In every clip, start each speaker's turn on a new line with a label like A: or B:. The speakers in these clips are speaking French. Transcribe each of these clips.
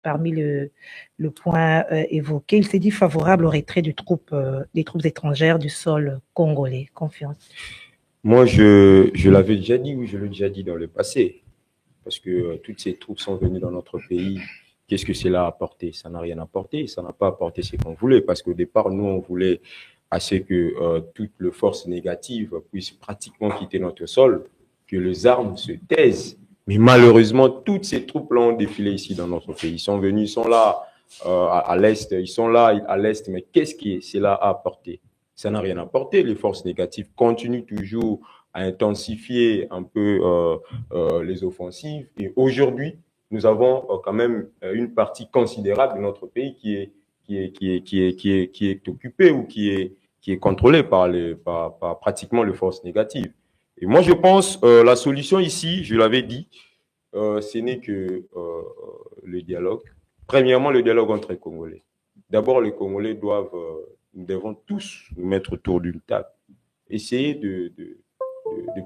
A: parmi le point évoqué. Il s'est dit favorable au retrait des troupes étrangères du sol congolais. Confiance.
B: Moi, je l'avais déjà dit, oui, je l'ai déjà dit dans le passé, parce que toutes ces troupes sont venues dans notre pays. Qu'est-ce que cela a apporté? Ça n'a rien apporté, ça n'a pas apporté ce qu'on voulait, parce qu'au départ, nous, on voulait à ce que toutes les forces négatives puissent pratiquement quitter notre sol, que les armes se taisent. Mais malheureusement, toutes ces troupes-là ont défilé ici dans notre pays. Ils sont venus, ils sont là à l'Est, ils sont là à l'Est, mais qu'est-ce que cela a apporté? Ça n'a rien apporté. Les forces négatives continuent toujours à intensifier un peu les offensives. Et aujourd'hui, nous avons quand même une partie considérable de notre pays qui est occupée ou qui est contrôlée par pratiquement les forces négatives. Et moi, je pense la solution ici, je l'avais dit, ce n'est que le dialogue. Premièrement, le dialogue entre les Congolais. D'abord, les Congolais nous devons tous nous mettre autour d'une table, essayer de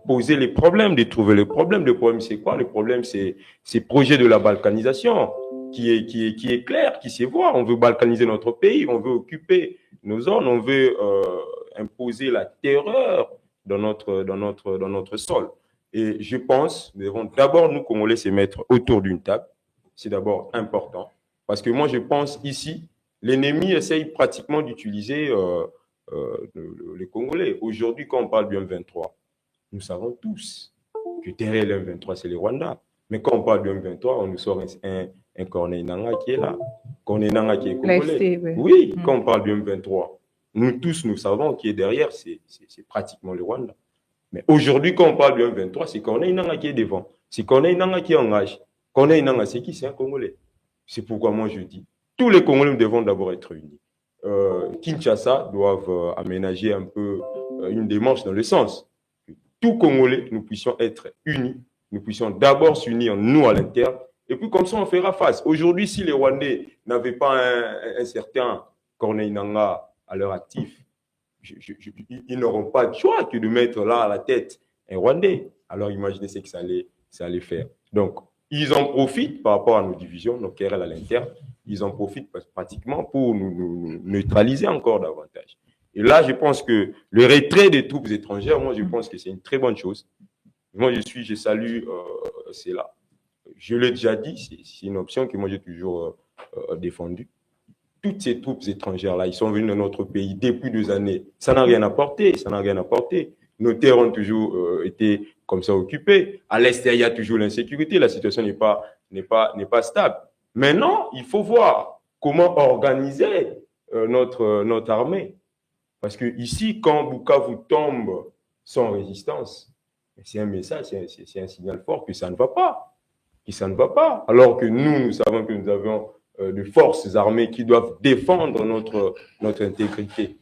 B: poser les problèmes, de trouver les problèmes. Le problème, c'est quoi? Le problème, c'est ce projet de la balkanisation qui est clair, qui se voit. On veut balkaniser notre pays, on veut occuper nos zones, on veut imposer la terreur dans notre sol. Et je pense, nous devons d'abord, nous, Congolais, se mettre autour d'une table. C'est d'abord important. Parce que moi, je pense ici, l'ennemi essaye pratiquement d'utiliser les Congolais. Aujourd'hui, quand on parle du M23, nous savons tous que derrière le M23, c'est le Rwanda. Mais quand on parle du M23, on nous sort un Corneille Nangaa qui est là. Corneille Nangaa qui est congolais. Oui, quand on parle du M23, nous tous, nous savons qui est derrière, c'est pratiquement le Rwanda. Mais aujourd'hui, quand on parle du M23, c'est Corneille Nangaa qui est devant. C'est Corneille Nangaa qui engage. Corneille Nangaa, c'est qui? C'est un Congolais. C'est pourquoi moi je dis, tous les Congolais nous devons d'abord être unis. Kinshasa doivent aménager un peu une démarche dans le sens que tous Congolais, nous puissions être unis, nous puissions d'abord s'unir, nous, à l'interne, et puis comme ça, on fera face. Aujourd'hui, si les Rwandais n'avaient pas un certain Corneille Nangaa à leur actif, ils n'auront pas de choix que de mettre là à la tête un Rwandais. Alors imaginez ce que ça allait faire. Donc, ils en profitent par rapport à nos divisions, nos querelles à l'interne. Ils en profitent pratiquement pour nous neutraliser encore davantage. Et là, je pense que le retrait des troupes étrangères, moi, je pense que c'est une très bonne chose. Moi, je salue cela. Je l'ai déjà dit, c'est une option que moi, j'ai toujours défendue. Toutes ces troupes étrangères-là, ils sont venus dans notre pays depuis 2 années. Ça n'a rien apporté, ça n'a rien apporté. Nos terres ont toujours été comme ça occupées. À l'Est, il y a toujours l'insécurité. La situation n'est pas stable. Maintenant, il faut voir comment organiser notre armée. Parce que ici, quand Bukavu tombe sans résistance, c'est un message, c'est un signal fort que ça ne va pas. Que ça ne va pas. Alors que nous savons que nous avons de forces armées qui doivent défendre notre intégrité,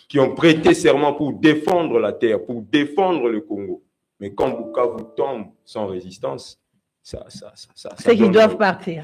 B: qui ont prêté serment pour défendre la terre, pour défendre le Congo. Mais quand Bukavu tombe sans résistance,
A: c'est qu'ils doivent partir.